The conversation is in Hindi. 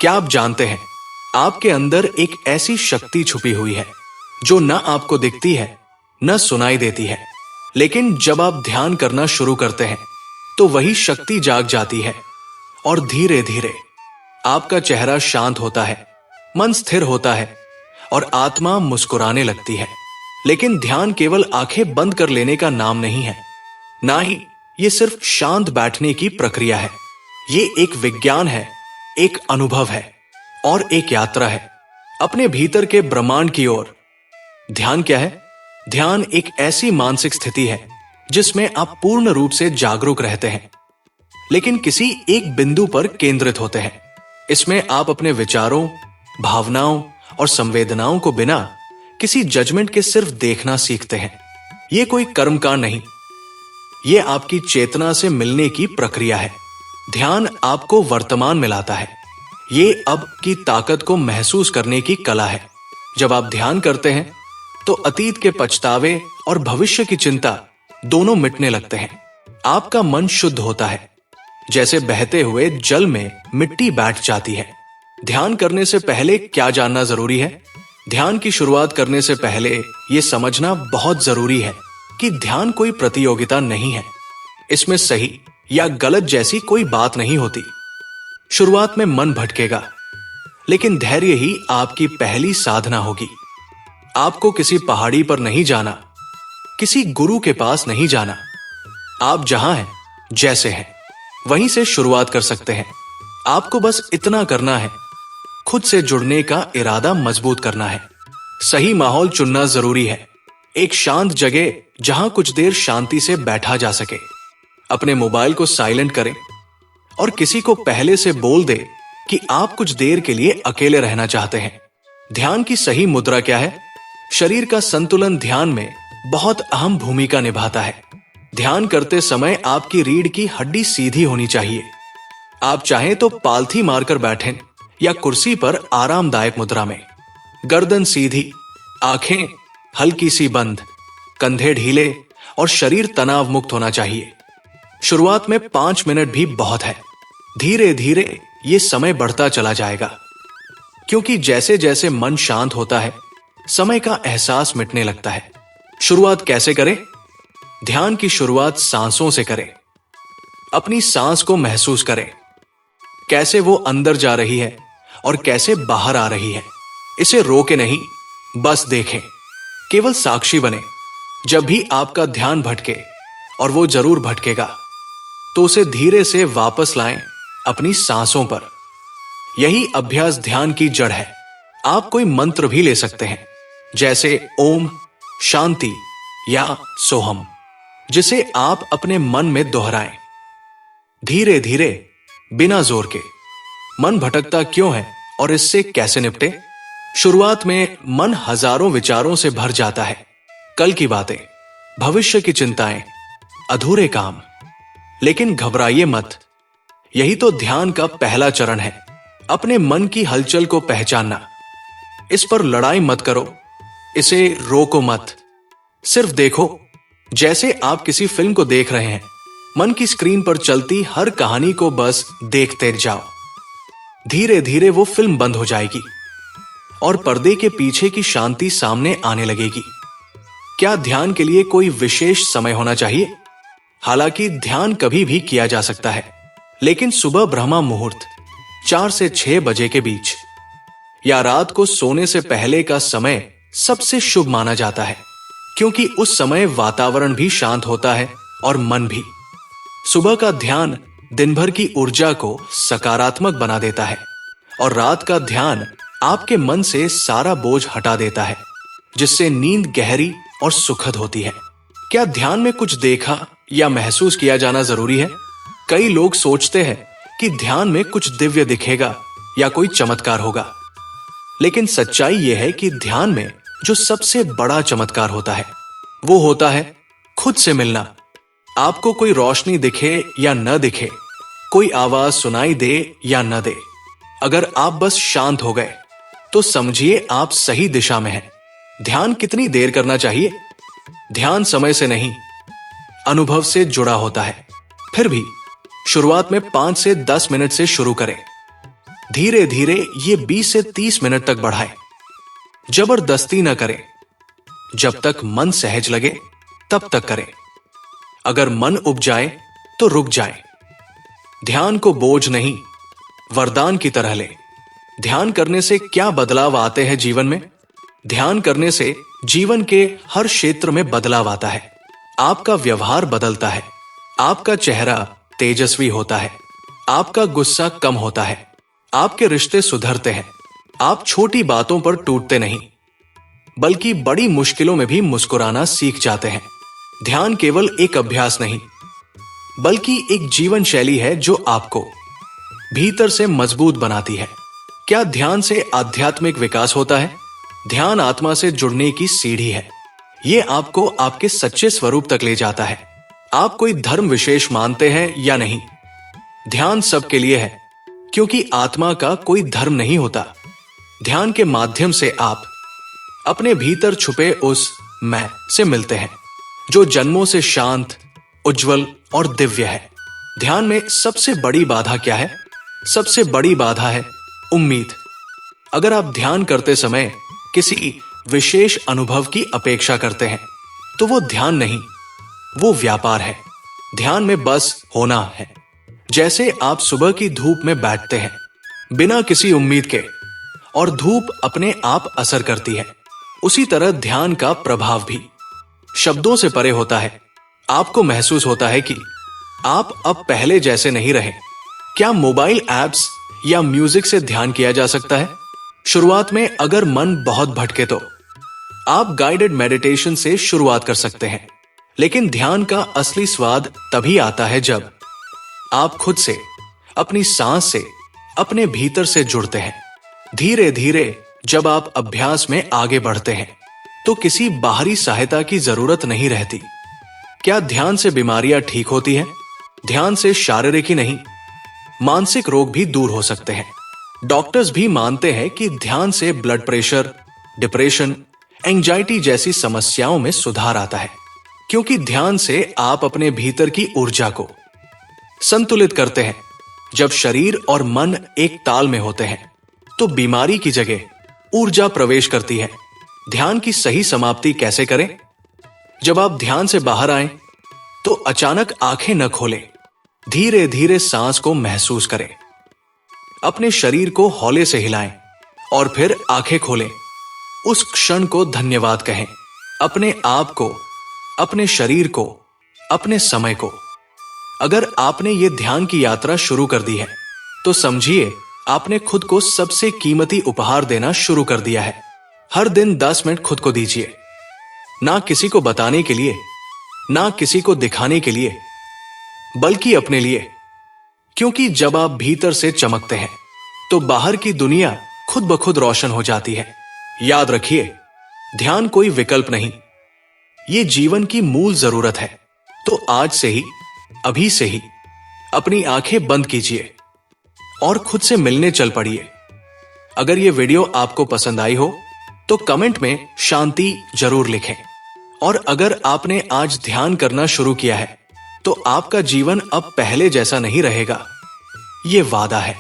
क्या आप जानते हैं, आपके अंदर एक ऐसी शक्ति छुपी हुई है जो न आपको दिखती है न सुनाई देती है, लेकिन जब आप ध्यान करना शुरू करते हैं तो वही शक्ति जाग जाती है और धीरे धीरे आपका चेहरा शांत होता है, मन स्थिर होता है और आत्मा मुस्कुराने लगती है। लेकिन ध्यान केवल आंखें बंद कर लेने का नाम नहीं है, ना ही ये सिर्फ शांत बैठने की प्रक्रिया है। ये एक विज्ञान है, एक अनुभव है और एक यात्रा है अपने भीतर के ब्रह्मांड की ओर। ध्यान क्या है? ध्यान एक ऐसी मानसिक स्थिति है जिसमें आप पूर्ण रूप से जागरूक रहते हैं, लेकिन किसी एक बिंदु पर केंद्रित होते हैं। इसमें आप अपने विचारों, भावनाओं और संवेदनाओं को बिना किसी जजमेंट के सिर्फ देखना सीखते हैं। यह कोई कर्मकांड नहीं, यह आपकी चेतना से मिलने की प्रक्रिया है। ध्यान आपको वर्तमान में लाता है। ये अब की ताकत को महसूस करने की कला है। जब आप ध्यान करते हैं तो अतीत के पछतावे और भविष्य की चिंता दोनों मिटने लगते हैं। आपका मन शुद्ध होता है, जैसे बहते हुए जल में मिट्टी बैठ जाती है। ध्यान करने से पहले क्या जानना जरूरी है? ध्यान की शुरुआत करने से पहले यह समझना बहुत जरूरी है कि ध्यान कोई प्रतियोगिता नहीं है। इसमें सही या गलत जैसी कोई बात नहीं होती। शुरुआत में मन भटकेगा, लेकिन धैर्य ही आपकी पहली साधना होगी। आपको किसी पहाड़ी पर नहीं जाना, किसी गुरु के पास नहीं जाना। आप जहां हैं, जैसे हैं, वहीं से शुरुआत कर सकते हैं। आपको बस इतना करना है, खुद से जुड़ने का इरादा मजबूत करना है। सही माहौल चुनना जरूरी है। एक शांत जगह जहां कुछ देर शांति से बैठा जा सके। अपने मोबाइल को साइलेंट करें और किसी को पहले से बोल दे कि आप कुछ देर के लिए अकेले रहना चाहते हैं। ध्यान की सही मुद्रा क्या है? शरीर का संतुलन ध्यान में बहुत अहम भूमिका निभाता है। ध्यान करते समय आपकी रीढ़ की हड्डी सीधी होनी चाहिए। आप चाहें तो पालथी मारकर बैठें या कुर्सी पर आरामदायक मुद्रा में। गर्दन सीधी, आंखें हल्की सी बंद, कंधे ढीले और शरीर तनाव मुक्त होना चाहिए। शुरुआत में 5 मिनट भी बहुत है। धीरे धीरे ये समय बढ़ता चला जाएगा, क्योंकि जैसे जैसे मन शांत होता है, समय का एहसास मिटने लगता है। शुरुआत कैसे करें? ध्यान की शुरुआत सांसों से करें। अपनी सांस को महसूस करें, कैसे वो अंदर जा रही है और कैसे बाहर आ रही है। इसे रोके नहीं, बस देखें, केवल साक्षी बने। जब भी आपका ध्यान भटके, और वो जरूर भटकेगा, तो उसे धीरे से वापस लाएं अपनी सांसों पर। यही अभ्यास ध्यान की जड़ है। आप कोई मंत्र भी ले सकते हैं, जैसे ओम, शांति या सोहम, जिसे आप अपने मन में दोहराएं। धीरे धीरे, बिना जोर के। मन भटकता क्यों है और इससे कैसे निपटे? शुरुआत में मन हजारों विचारों से भर जाता है। कल की बातें, भविष्य की चिंताएं, अधूरे काम। लेकिन घबराइए मत, यही तो ध्यान का पहला चरण है। अपने मन की हलचल को पहचानना। इस पर लड़ाई मत करो, इसे रोको मत, सिर्फ देखो। जैसे आप किसी फिल्म को देख रहे हैं, मन की स्क्रीन पर चलती हर कहानी को बस देखते जाओ। धीरे धीरे वो फिल्म बंद हो जाएगी और पर्दे के पीछे की शांति सामने आने लगेगी। क्या ध्यान के लिए कोई विशेष समय होना चाहिए? हालांकि ध्यान कभी भी किया जा सकता है, लेकिन सुबह ब्रह्मा मुहूर्त 4 से 6 बजे के बीच या रात को सोने से पहले का समय सबसे शुभ माना जाता है, क्योंकि उस समय वातावरण भी शांत होता है और मन भी। सुबह का ध्यान दिन भर की ऊर्जा को सकारात्मक बना देता है और रात का ध्यान आपके मन से सारा बोझ हटा देता है, जिससे नींद गहरी और सुखद होती है। क्या ध्यान में कुछ देखा या महसूस किया जाना जरूरी है? कई लोग सोचते हैं कि ध्यान में कुछ दिव्य दिखेगा या कोई चमत्कार होगा, लेकिन सच्चाई यह है कि ध्यान में जो सबसे बड़ा चमत्कार होता है, वो होता है खुद से मिलना। आपको कोई रोशनी दिखे या न दिखे, कोई आवाज सुनाई दे या न दे, अगर आप बस शांत हो गए तो समझिए आप सही दिशा में हैं। ध्यान कितनी देर करना चाहिए? ध्यान समय से नहीं, अनुभव से जुड़ा होता है। फिर भी शुरुआत में 5 से 10 मिनट से शुरू करें। धीरे धीरे ये 20 से 30 मिनट तक बढ़ाएं। जबरदस्ती न करें। जब तक मन सहज लगे तब तक करें। अगर मन उब जाए तो रुक जाए। ध्यान को बोझ नहीं, वरदान की तरह ले। ध्यान करने से क्या बदलाव आते हैं जीवन में? ध्यान करने से जीवन के हर क्षेत्र में बदलाव आता है। आपका व्यवहार बदलता है, आपका चेहरा तेजस्वी होता है, आपका गुस्सा कम होता है, आपके रिश्ते सुधरते हैं, आप छोटी बातों पर टूटते नहीं बल्कि बड़ी मुश्किलों में भी मुस्कुराना सीख जाते हैं। ध्यान केवल एक अभ्यास नहीं बल्कि एक जीवन शैली है जो आपको भीतर से मजबूत बनाती है। क्या ध्यान से आध्यात्मिक विकास होता है? ध्यान आत्मा से जुड़ने की सीढ़ी है। यह आपको आपके सच्चे स्वरूप तक ले जाता है। आप कोई धर्म विशेष मानते हैं या नहीं, ध्यान सबके लिए है, क्योंकि आत्मा का कोई धर्म नहीं होता। ध्यान के माध्यम से आप अपने भीतर छुपे उस मैं से मिलते हैं जो जन्मों से शांत, उज्जवल और दिव्य है। ध्यान में सबसे बड़ी बाधा क्या है? सबसे बड़ी बाधा है उम्मीद। अगर आप ध्यान करते समय किसी विशेष अनुभव की अपेक्षा करते हैं तो वो ध्यान नहीं, वो व्यापार है। ध्यान में बस होना है। जैसे आप सुबह की धूप में बैठते हैं बिना किसी उम्मीद के और धूप अपने आप असर करती है, उसी तरह ध्यान का प्रभाव भी शब्दों से परे होता है। आपको महसूस होता है कि आप अब पहले जैसे नहीं रहे। क्या मोबाइल ऐप्स या म्यूजिक से ध्यान किया जा सकता है? शुरुआत में अगर मन बहुत भटके तो आप गाइडेड मेडिटेशन से शुरुआत कर सकते हैं, लेकिन ध्यान का असली स्वाद तभी आता है जब आप खुद से, अपनी सांस से, अपने भीतर से जुड़ते हैं। धीरे धीरे जब आप अभ्यास में आगे बढ़ते हैं तो किसी बाहरी सहायता की जरूरत नहीं रहती। क्या ध्यान से बीमारियां ठीक होती हैं? ध्यान से शारीरिक ही नहीं, मानसिक रोग भी दूर हो सकते हैं। डॉक्टर्स भी मानते हैं कि ध्यान से ब्लड प्रेशर, डिप्रेशन, एंजाइटी जैसी समस्याओं में सुधार आता है, क्योंकि ध्यान से आप अपने भीतर की ऊर्जा को संतुलित करते हैं। जब शरीर और मन एक ताल में होते हैं तो बीमारी की जगह ऊर्जा प्रवेश करती है। ध्यान की सही समाप्ति कैसे करें? जब आप ध्यान से बाहर आएं तो अचानक आंखें न खोलें। धीरे धीरे सांस को महसूस करें। अपने शरीर को हौले से हिलाएं और फिर आंखें खोलें। उस क्षण को धन्यवाद कहें, अपने आप को, अपने शरीर को, अपने समय को। अगर आपने ये ध्यान की यात्रा शुरू कर दी है तो समझिए आपने खुद को सबसे कीमती उपहार देना शुरू कर दिया है। हर दिन 10 मिनट खुद को दीजिए, ना किसी को बताने के लिए, ना किसी को दिखाने के लिए, बल्कि अपने लिए। क्योंकि जब आप भीतर से चमकते हैं तो बाहर की दुनिया खुद ब खुद रोशन हो जाती है। याद रखिए, ध्यान कोई विकल्प नहीं, ये जीवन की मूल जरूरत है। तो आज से ही, अभी से ही अपनी आंखें बंद कीजिए और खुद से मिलने चल पड़िए। अगर ये वीडियो आपको पसंद आई हो तो कमेंट में शांति जरूर लिखें। और अगर आपने आज ध्यान करना शुरू किया है तो आपका जीवन अब पहले जैसा नहीं रहेगा, ये वादा है।